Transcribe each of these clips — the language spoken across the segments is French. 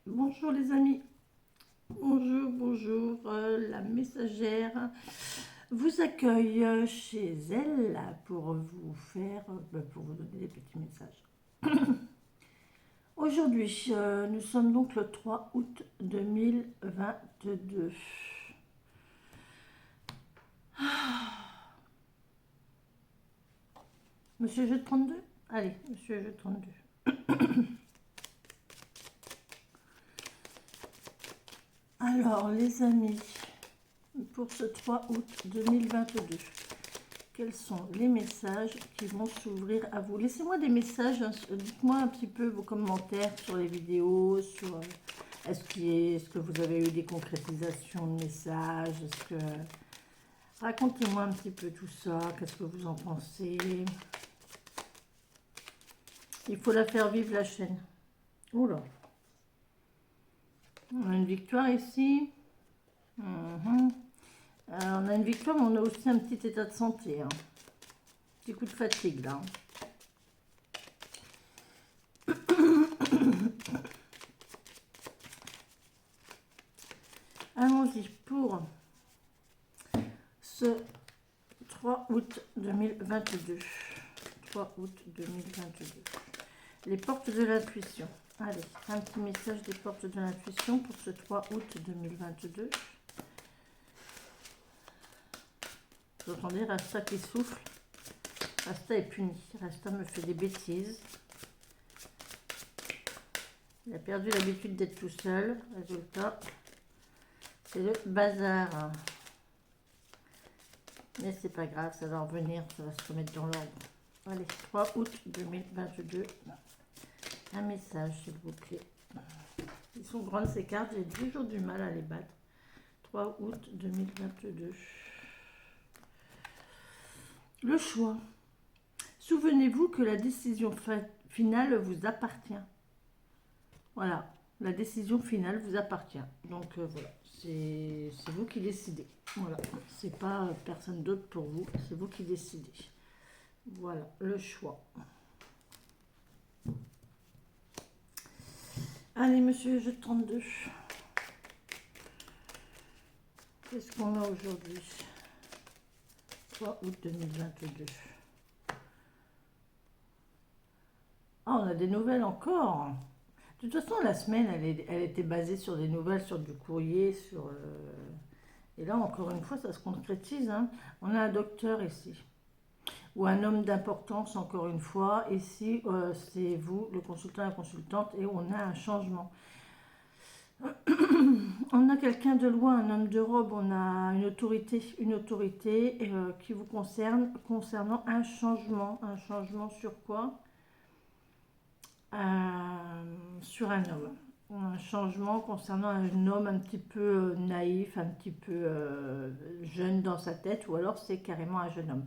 Bonjour les amis, bonjour, la messagère vous accueille chez elle pour vous faire, pour vous donner des petits messages. Aujourd'hui, nous sommes donc le 3 août 2022. Monsieur jeu 32. Allez, monsieur jeu 32. Alors les amis, pour ce 3 août 2022, quels sont les messages qui vont s'ouvrir à vous? Laissez-moi des messages, hein, dites-moi un petit peu vos commentaires sur les vidéos, sur est-ce que vous avez eu des concrétisations de messages, racontez-moi un petit peu tout ça, qu'est-ce que vous en pensez? Il faut la faire vivre la chaîne. Oula, on a une victoire ici. On a une victoire, mais on a aussi un petit état de santé, hein. Petit coup de fatigue là. Allons-y pour ce 3 août 2022. 3 août 2022. Les portes de l'intuition. Allez, un petit message des portes de l'intuition pour ce 3 août 2022. Vous entendez Rasta qui souffle. Rasta est puni. Rasta me fait des bêtises. Il a perdu l'habitude d'être tout seul. Résultat, c'est le bazar. Mais c'est pas grave, ça va revenir, ça va se remettre dans l'ordre. Allez, 3 août 2022. Un message, s'il vous plaît. Ils sont grandes ces cartes, j'ai toujours du mal à les battre. 3 août 2022. Le choix. Souvenez-vous que la décision finale vous appartient. Voilà, la décision finale vous appartient. Donc voilà, c'est vous qui décidez. Voilà, c'est pas personne d'autre pour vous, c'est vous qui décidez. Voilà, le choix. Allez, monsieur, jeu 32. Qu'est-ce qu'on a aujourd'hui? 3 août 2022. Ah, on a des nouvelles encore. De toute façon, la semaine, elle était basée sur des nouvelles, sur du courrier, et là, encore une fois, ça se concrétise, hein. On a un docteur ici. Ou un homme d'importance, encore une fois. Ici, c'est vous, le consultant, la consultante, et on a un changement. On a quelqu'un de loin, un homme de robe, on a une autorité qui vous concerne, concernant un changement. Un changement sur quoi? Sur un homme. Un changement concernant un homme un petit peu naïf, un petit peu jeune dans sa tête, ou alors c'est carrément un jeune homme.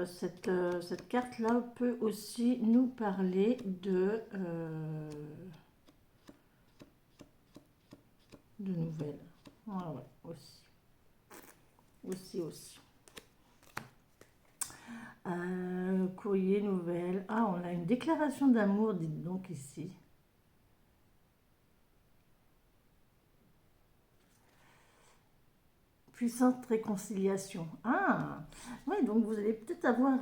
Cette carte-là peut aussi nous parler de nouvelles. Ah ouais, aussi. Aussi. Courrier, nouvelles. Ah, on a une déclaration d'amour, dites donc ici. Puissante réconciliation. Ah, oui, donc vous allez peut-être avoir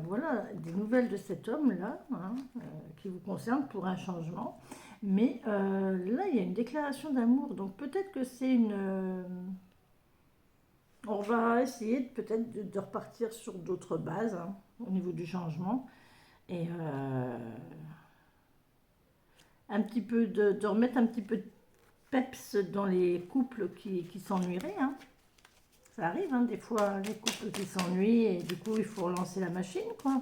voilà, des nouvelles de cet homme-là, hein, qui vous concerne pour un changement. Mais là, il y a une déclaration d'amour, donc peut-être que c'est une... on va essayer peut-être de repartir sur d'autres bases, hein, au niveau du changement. Et un petit peu de remettre un petit peu de peps dans les couples qui s'ennuieraient, hein. Ça arrive, hein, des fois, les couples qui s'ennuient et du coup, il faut relancer la machine, quoi.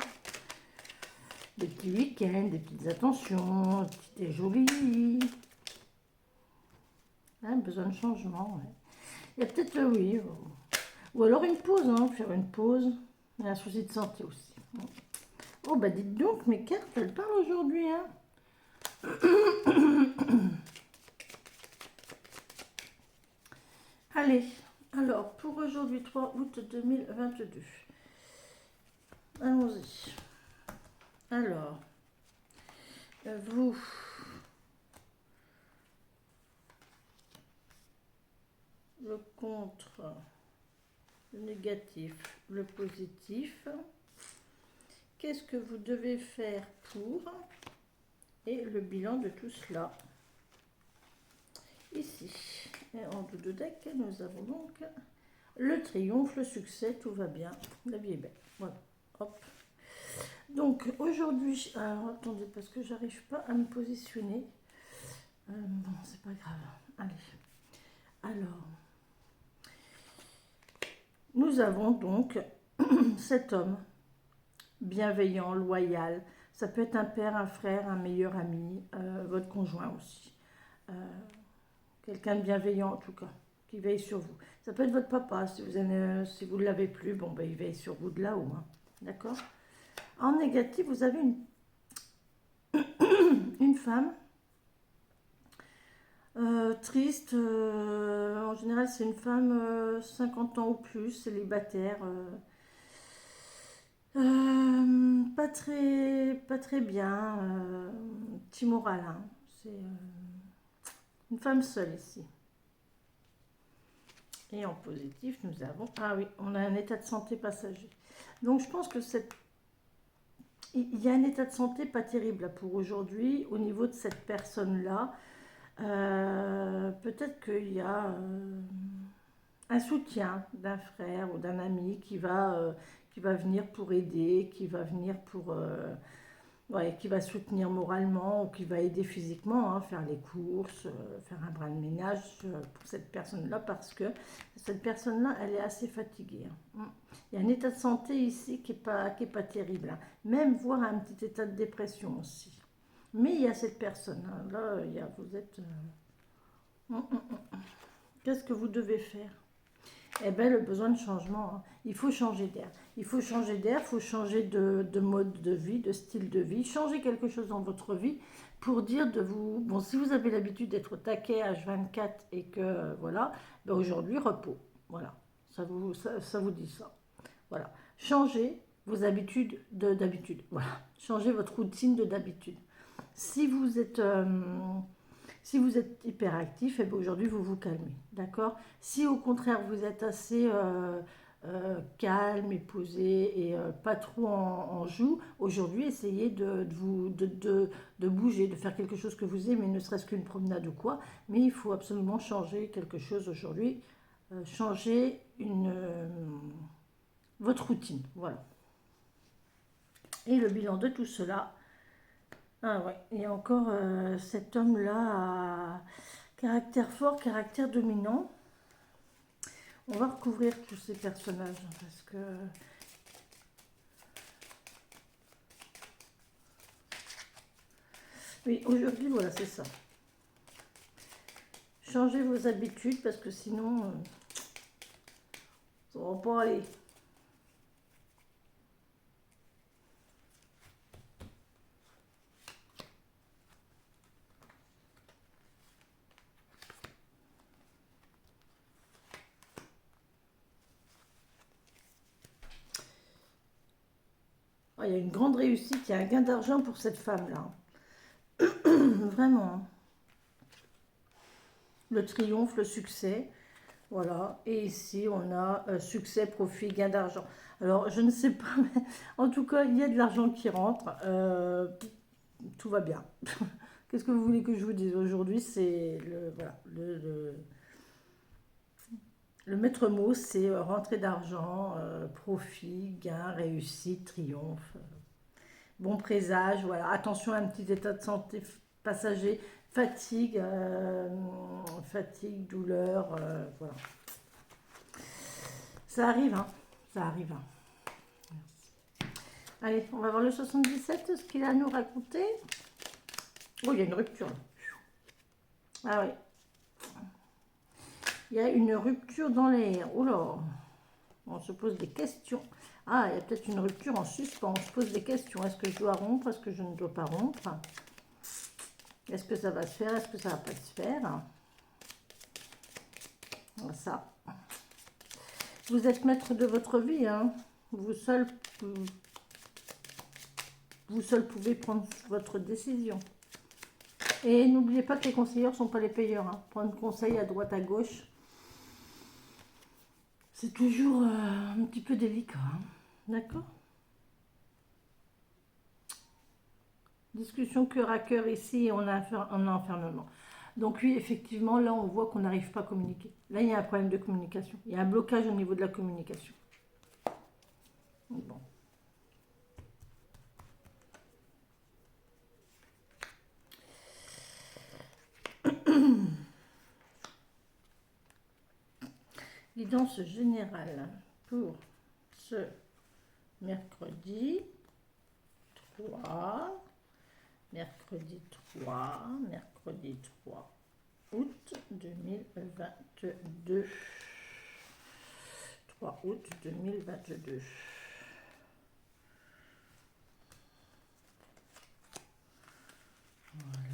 Des petits week-ends, des petites attentions, petit et joli. Hein, besoin de changement, ouais. Il y a peut-être, oui, ou alors une pause, hein, faire une pause. Il y a un souci de santé aussi. Oh, bah dites donc, mes cartes, elles parlent aujourd'hui, hein. Allez, alors, pour aujourd'hui, 3 août 2022. Allons-y. Alors, vous, le contre, le négatif, le positif. Qu'est-ce que vous devez faire pour, et le bilan de tout cela. Ici, et en dos de deck, nous avons donc le triomphe, le succès, tout va bien, la vie est belle. Voilà, hop. Donc aujourd'hui, alors attendez, parce que j'arrive pas à me positionner. Bon, c'est pas grave. Allez. Alors, nous avons donc cet homme bienveillant, loyal. Ça peut être un père, un frère, un meilleur ami, votre conjoint aussi. Quelqu'un de bienveillant en tout cas, qui veille sur vous. Ça peut être votre papa, si vous ne l'avez plus, bon ben il veille sur vous de là-haut. Hein. D'accord. En négatif, vous avez une femme triste. En général, c'est une femme 50 ans ou plus, célibataire. Pas très bien. Petit moral. Hein. C'est une femme seule ici. Et en positif, nous avons... Ah oui, on a un état de santé passager. Donc, je pense que il y a un état de santé pas terrible là, pour aujourd'hui au niveau de cette personne-là. Peut-être qu'il y a un soutien d'un frère ou d'un ami qui va venir pour aider, qui va venir pour... ouais, qui va soutenir moralement ou qui va aider physiquement, hein, faire les courses, faire un brin de ménage pour cette personne-là, parce que cette personne-là, elle est assez fatiguée. Hein. Il y a un état de santé ici qui est pas terrible, hein. Même voire un petit état de dépression aussi. Mais il y a cette personne, hein. Là, vous êtes... Qu'est-ce que vous devez faire? Eh bien, le besoin de changement, hein. Il faut changer d'air. Il faut changer d'air, il faut changer de mode de vie, de style de vie, changer quelque chose dans votre vie pour dire de vous... Bon, si vous avez l'habitude d'être au taquet H24 et que, voilà, ben aujourd'hui, repos. Voilà, ça vous dit ça. Voilà, changez vos habitudes d'habitude. Voilà, changez votre routine de d'habitude. Si vous êtes... si vous êtes hyperactif, et bien aujourd'hui vous vous calmez, d'accord? Si au contraire vous êtes assez calme et posé et pas trop en joue, aujourd'hui essayez de bouger, de faire quelque chose que vous aimez, ne serait-ce qu'une promenade ou quoi, mais il faut absolument changer quelque chose aujourd'hui, changer votre routine, voilà. Et le bilan de tout cela, ah ouais, et encore cet homme-là a caractère fort, caractère dominant. On va recouvrir tous ces personnages parce que... Oui, aujourd'hui, voilà, c'est ça. Changez vos habitudes parce que sinon, ça va pas aller. Ah, il y a une grande réussite, il y a un gain d'argent pour cette femme-là. Vraiment. Le triomphe, le succès. Voilà. Et ici, on a succès, profit, gain d'argent. Alors, je ne sais pas, mais en tout cas, il y a de l'argent qui rentre. Tout va bien. Qu'est-ce que vous voulez que je vous dise aujourd'hui? C'est voilà, le maître mot, c'est rentrée d'argent, profit, gain, réussite, triomphe. Bon présage, voilà. Attention à un petit état de santé passager, fatigue, fatigue, douleur, voilà. Ça arrive, hein. Ça arrive. Hein. Allez, on va voir le 77, ce qu'il a à nous raconter. Oh, il y a une rupture. Ah oui. Il y a une rupture dans l'air. Oh là. On se pose des questions. Ah, il y a peut-être une rupture en suspens. On se pose des questions. Est-ce que je dois rompre? Est-ce que je ne dois pas rompre? Est-ce que ça va se faire? Est-ce que ça ne va pas se faire? Voilà ça. Vous êtes maître de votre vie. Hein. Vous seul pouvez prendre votre décision. Et n'oubliez pas que les conseillers ne sont pas les payeurs. Hein. Prendre conseil à droite, à gauche. C'est toujours un petit peu délicat, hein. D'accord? Discussion cœur à cœur ici, on a enfermement. Donc oui, effectivement, là, on voit qu'on n'arrive pas à communiquer. Là, il y a un problème de communication. Il y a un blocage au niveau de la communication. Bon. Guidance générale pour ce mercredi 3, mercredi 3 août 2022. 3 août 2022.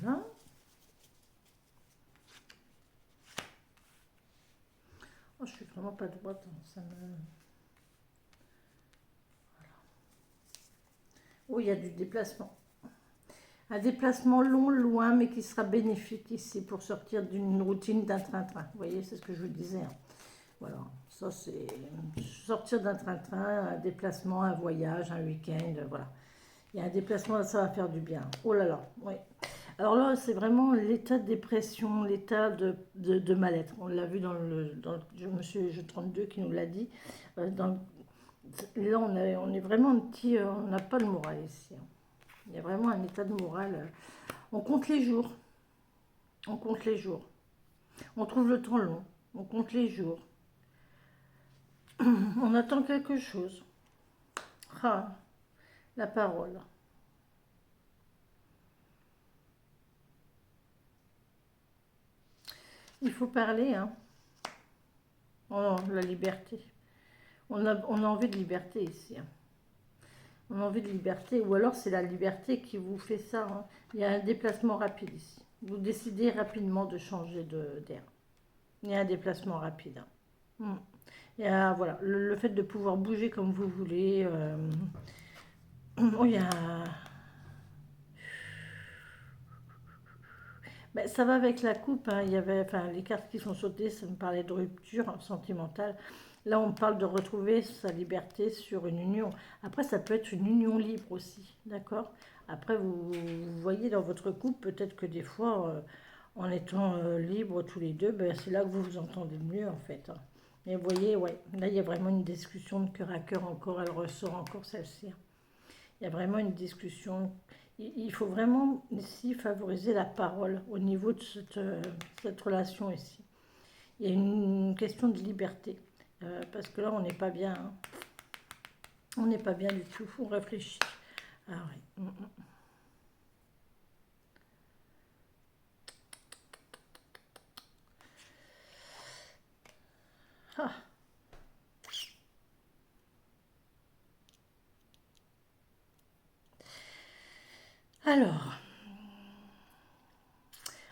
Voilà. Oh, je suis vraiment pas droite, hein, ça me... Voilà. Oh, il y a du déplacement. Un déplacement long, loin, mais qui sera bénéfique ici pour sortir d'une routine d'un train-train. Vous voyez, c'est ce que je vous disais, hein. Voilà, ça c'est sortir d'un train-train, un déplacement, un voyage, un week-end, voilà. Il y a un déplacement, ça va faire du bien. Oh là là, oui. Alors là, c'est vraiment l'état de dépression, l'état de mal-être. On l'a vu dans Monsieur Jeu 32 qui nous l'a dit. Là, on est vraiment un petit... on n'a pas le moral ici, hein. Il y a vraiment un état de morale. On compte les jours. On compte les jours. On trouve le temps long. On compte les jours. On attend quelque chose. Ah, la parole. Il faut parler, hein. Oh, la liberté. On a envie de liberté ici, hein. On a envie de liberté, ou alors c'est la liberté qui vous fait ça, hein. Il y a un déplacement rapide ici. Vous décidez rapidement de changer d'air. Il y a un déplacement rapide, hein. Il y a, voilà, le fait de pouvoir bouger comme vous voulez. Oh, il y a... Ben, ça va avec la coupe, hein. Il y avait, enfin, les cartes qui sont sautées, ça me parlait de rupture sentimentale. Là, on parle de retrouver sa liberté sur une union. Après, ça peut être une union libre aussi, d'accord? Après, vous voyez dans votre couple, peut-être que des fois, en étant libres tous les deux, ben, c'est là que vous vous entendez mieux, en fait, hein. Mais vous voyez, ouais, là, il y a vraiment une discussion de cœur à cœur encore, elle ressort encore celle-ci, hein. Il y a vraiment une discussion. Il faut vraiment ici favoriser la parole au niveau de cette relation ici. Il y a une question de liberté. Parce que là, on n'est pas bien, hein. On n'est pas bien du tout. On réfléchit. Ah oui. Ah. Alors,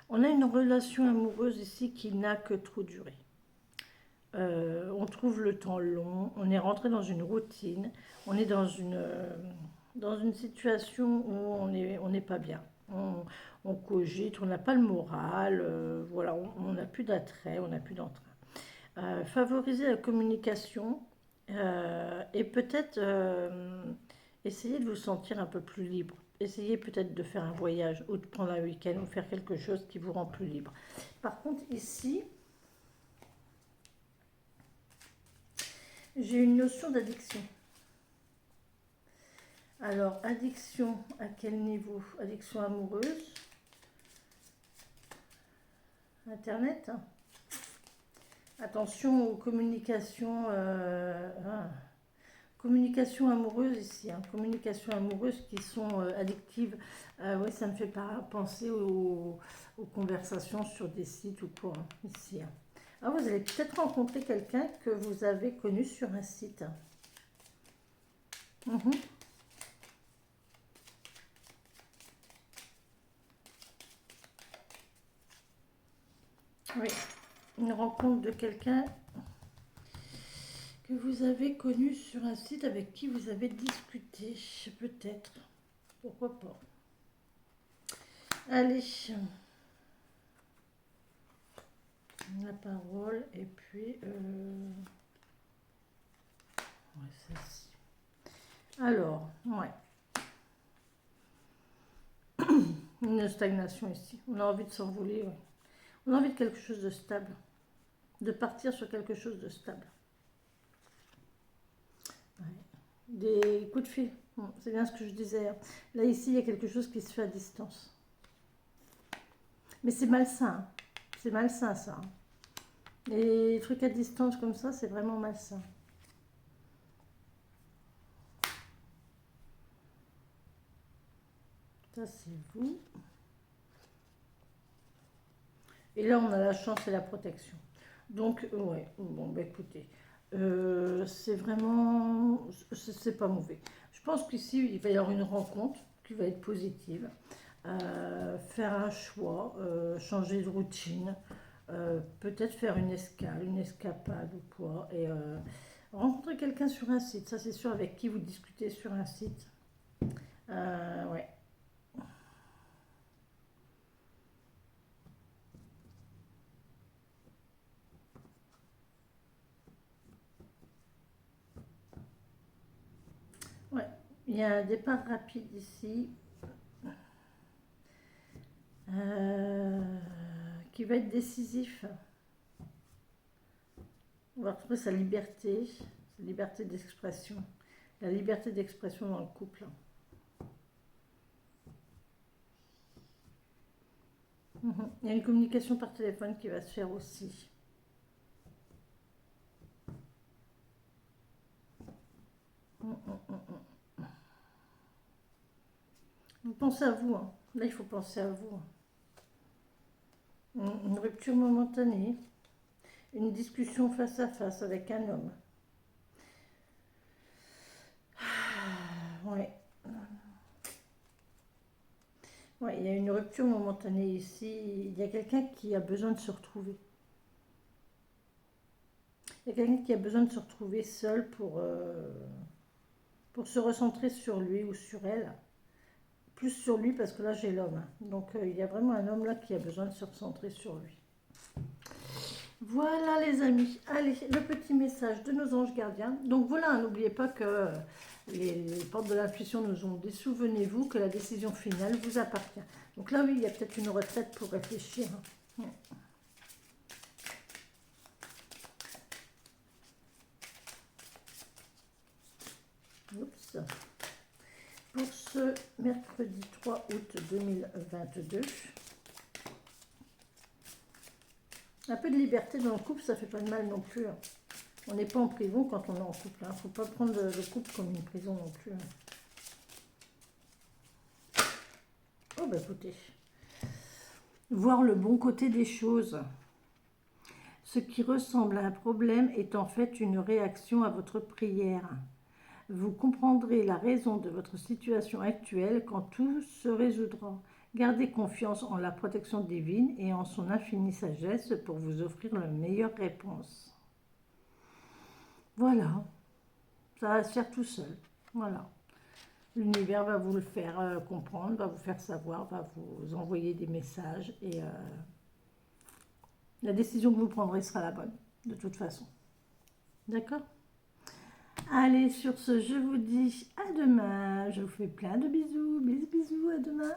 on a une relation amoureuse ici qui n'a que trop duré. On trouve le temps long, on est rentré dans une routine, on est dans une situation où on n'est pas bien. On cogite, on n'a pas le moral, voilà, on n'a plus d'attrait, on n'a plus d'entrain. Favoriser la communication et peut-être essayer de vous sentir un peu plus libre. Essayez peut-être de faire un voyage ou de prendre un week-end ou faire quelque chose qui vous rend plus libre. Par contre, ici, j'ai une notion d'addiction. Alors, addiction, à quel niveau? Addiction amoureuse? Internet? Attention aux communications, communications amoureuses ici, hein. Communications amoureuses qui sont addictives. Oui, ça me fait pas penser aux conversations sur des sites ou quoi, hein, ici, hein. Ah, vous allez peut-être rencontrer quelqu'un que vous avez connu sur un site. Mhm. Oui, une rencontre de quelqu'un que vous avez connu sur un site avec qui vous avez discuté, peut-être. Pourquoi pas. Allez, la parole, et puis... Ouais, celle-ci. Alors, ouais. Une stagnation ici. On a envie de s'envoler, ouais. On a envie de quelque chose de stable. De partir sur quelque chose de stable. Ouais. Des coups de fil. Bon, c'est bien ce que je disais. Là, ici, il y a quelque chose qui se fait à distance. Mais c'est malsain. C'est malsain, ça. Les trucs à distance comme ça, c'est vraiment malsain. Ça, c'est vous. Et là, on a la chance et la protection. Donc, ouais, bon, bah écoutez, c'est vraiment, c'est pas mauvais. Je pense qu'ici, il va y avoir une rencontre qui va être positive. Faire un choix, changer de routine, peut-être faire une escale, une escapade ou quoi, et rencontrer quelqu'un sur un site, ça c'est sûr, avec qui vous discutez sur un site. Ouais. Ouais, il y a un départ rapide ici, euh, qui va être décisif. On va retrouver sa liberté d'expression, la liberté d'expression dans le couple. Il y a une communication par téléphone qui va se faire aussi. Vous pensez à vous, hein. Là, il faut penser à vous. Une rupture momentanée, une discussion face à face avec un homme. Ouais. Ouais, il y a une rupture momentanée ici. Il y a quelqu'un qui a besoin de se retrouver. Il y a quelqu'un qui a besoin de se retrouver seul pour se recentrer sur lui ou sur elle. Plus sur lui parce que là j'ai l'homme. Donc il y a vraiment un homme là qui a besoin de se recentrer sur lui. Voilà les amis, allez, le petit message de nos anges gardiens. Donc voilà, n'oubliez pas que les portes de l'intuition nous ont dit, souvenez-vous que la décision finale vous appartient. Donc là oui, il y a peut-être une retraite pour réfléchir. Oups. Pour ce mercredi 3 août 2022. Un peu de liberté dans le couple, ça fait pas de mal non plus. On n'est pas en prison quand on est en couple. Il ne faut pas prendre le couple comme une prison non plus. Oh bah écoutez, voir le bon côté des choses. Ce qui ressemble à un problème est en fait une réaction à votre prière. Vous comprendrez la raison de votre situation actuelle quand tout se résoudra. Gardez confiance en la protection divine et en son infinie sagesse pour vous offrir la meilleure réponse. Voilà, ça va se faire tout seul. Voilà. L'univers va vous le faire comprendre, va vous faire savoir, va vous envoyer des messages et la décision que vous prendrez sera la bonne, de toute façon. D'accord? Allez, sur ce, je vous dis à demain. Je vous fais plein de bisous. Bisous, bisous, à demain.